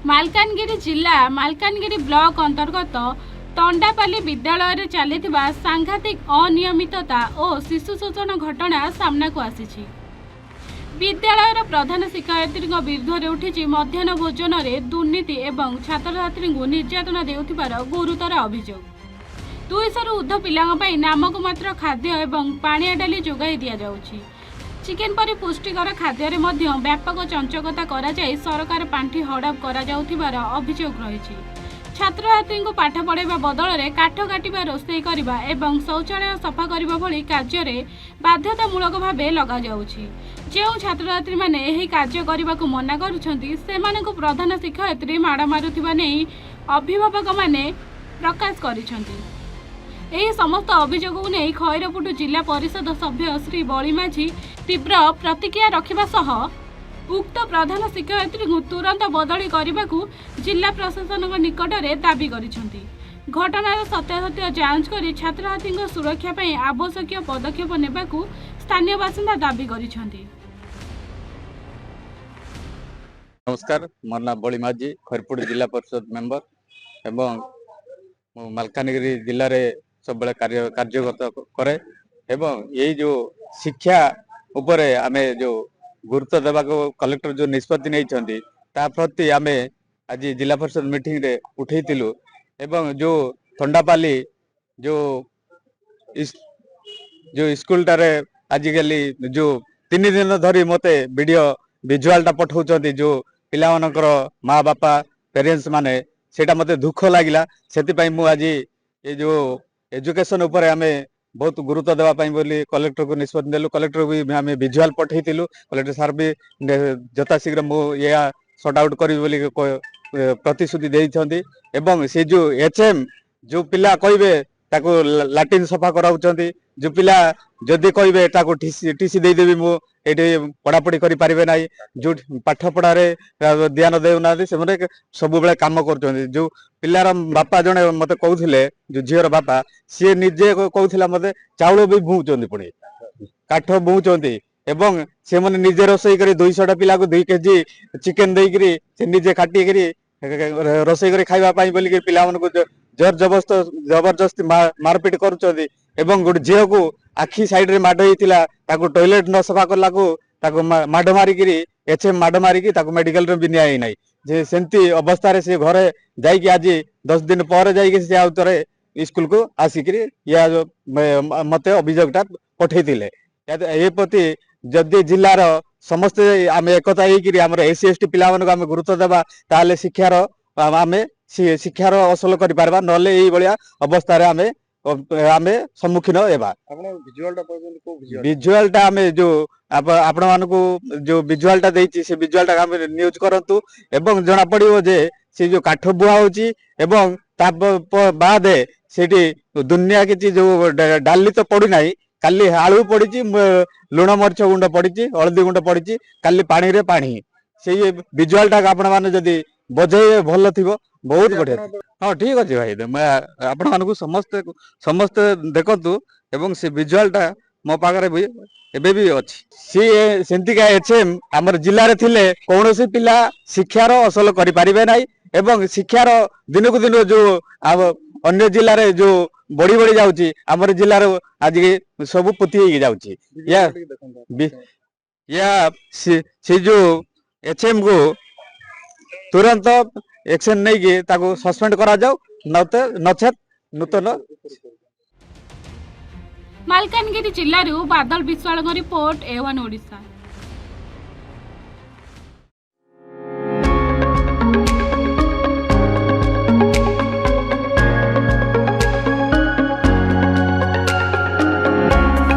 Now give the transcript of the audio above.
मालकानगिरी जिला मालकानगिरी ब्लॉक अंतर्गत तंडापाली विद्यालय चलता सांघातिक अनियमितता और शिशु शोषण घटना सामना को आसी। विद्यालय प्रधान शिक्षयित्री विरुद्ध में उठी मध्याह्न भोजन में दुर्नीति एवं छात्र छात्री निर्यातना देउथिबार गुरुतर अभियोग। 200 ऊर्ध्व पिलांपाई नामक मात्र खाद्य एवं पानिया डाली जोगाई दि जाउछि। चिकेन परि पुष्टिकर खाद्य व्यापक चंचकता करा जाय सरकार पांठी हड़प करा जाउथिबार अभियोग रहिछि। छात्र छात्री को पाठ पढ़ाइबा बदल में काठ काटिबा रोषेई करिबा एवं शौचालय सफा करिबा भली कार्य बाध्यतामूलक भावे लगा जाउछि। जो छात्र छात्री माने एही कार्य करने मना करुछंती सेमानकु प्रधान शिक्षयित्री माड़ मारुथिबा नै अभिभावक माने प्रकाश करिछंती। एही समस्त अभियोग को नहीं खैरपुट जिला परिषद सभ्य श्री बली माझी तीव्र प्रतिक्रिया रखिबा सह उक्त प्रधान शिक्षयित्री को तुरंत बदली करने को जिला प्रशासन निकट में दाबी करिछंती। घटनार सत्यासत्य जांच कर छात्र छात्री सुरक्षा पई आवश्यक पदक्षेप नेबाकू स्थानीय बासिंदा दाबी करिछंती। नमस्कार, मोर नाम बली माझी, खैरपुट जिला परिषद मेंबर एवं मालकानगिरी जिले में सब कार्यगत करे एवं यही जो शिक्षा उपरे आमे जो गुरुत्व देवा कलेक्टर जो निष्पत्ति नहीं प्रति आमे आज जिला परिषद मीटिंग रे उठेइतिलु एवं जो थंडापाली जो स्कूल टारे आजिकली जो 3 दिन धरी मते वीडियो विजुअल पठाउछंती जो पिला मानकर माँ बापा पेरेंट्स माने सेटा मते दुख लागिला। सेति पई मु आज ये जो एजुकेशन उपरे आमे बहुत गुरुत्व देवा पाई बोली कलेक्टर को निष्पत्ति देलु। कलेक्टर भी आम विजुअल पठेइतिलु। कलेक्टर सार भी जथा शीघ्र मु या सॉर्ट आउट करी बोली प्रतिश्रुति देइछंती एवं से जो एचएम जो पिला कहबे ताको लैट्रिन सफा कराउछंती, जो पिला जदि कहबे ताको टीसी दे देबी मु एठी पढ़ापढ़ी करि पारिबे नाही, जो पाठ पढ़ारे ध्यान देउना से माने सब बेले काम करछंती। जो पिलार बापा जने मते कहउथिले जो झियर बापा सी निजे कहउथिला मते चाउल भी भूचंती पुणी काठ भूचंती एवं से माने निजे रोसई करी 200 टा पिला को 2 केजी चिकेन देई करी से निजे काटी करी रोसई करी खाइबा पाई बोली के पिला मन को जोर जबरदस्ती मारपीट करुचंती एवं गोटे झील को आखि साइड रे माड होइतिला ताको टॉयलेट न सफा करलाको ताको माड मारिकी एचएम माड मारिकी ताको मेडिकल रे भी नियाई नाही। जे सेंती अवस्था रे से घरे जाई कि आज 10 दिन पर जाई कि से आउतरे स्कूल को आसिकरी या मते अभियोगटा पठेइतिले। ए प्रति जदि जिल्लार समस्त आम एकता होकर आम एससी एसटी पिला आम गुरुत्व देवा ताले शिक्षार आम शिक्षार असल कर अवस्था आम सम्मुखीन होगा। विजुअलटा आम जो आपण मानकु जो विजुअलटा देइछि से विजुअलटा आम न्यूज करंतु एवं जना पड़िबो जे से जो काठ बुआ होछि एवं ता बाद सेठी दुनिया किछि जो डाली तो पड़ी नाही, काली आलू पड़ी लुण मरीच गुंड पड़ी हलदी गुंड पड़ी काली पानी रे पानी से विजुअल टा आपण माने जदी बजे भल थी बहुत बढ़िया। हाँ ठीक अच्छे भाई आपण मानक समस्ते समस्ते देखतु एवं से विजुअल टा मो पाखरे भी एबे भी अछि। सी सेंतिका एचएम हमर जिल्ला रे थिले कोनोसी पिला शिक्षार असल करि पारिबे नाही एवं शिक्षार दिन को दिन जो अन्य जिल्ला रे जो बढ़ी बढ़ी जाउची हमर जिल्ला रे आज सब पुती हो जाउची या से जो एचएम को तुरंत एक्शन नहीं कि ताको सस्पेंड करा जाऊ नचेत नूतन। मालकानगिरी जिल्लारू बादल विश्वाल रिपोर्ट A1 ओडिशा।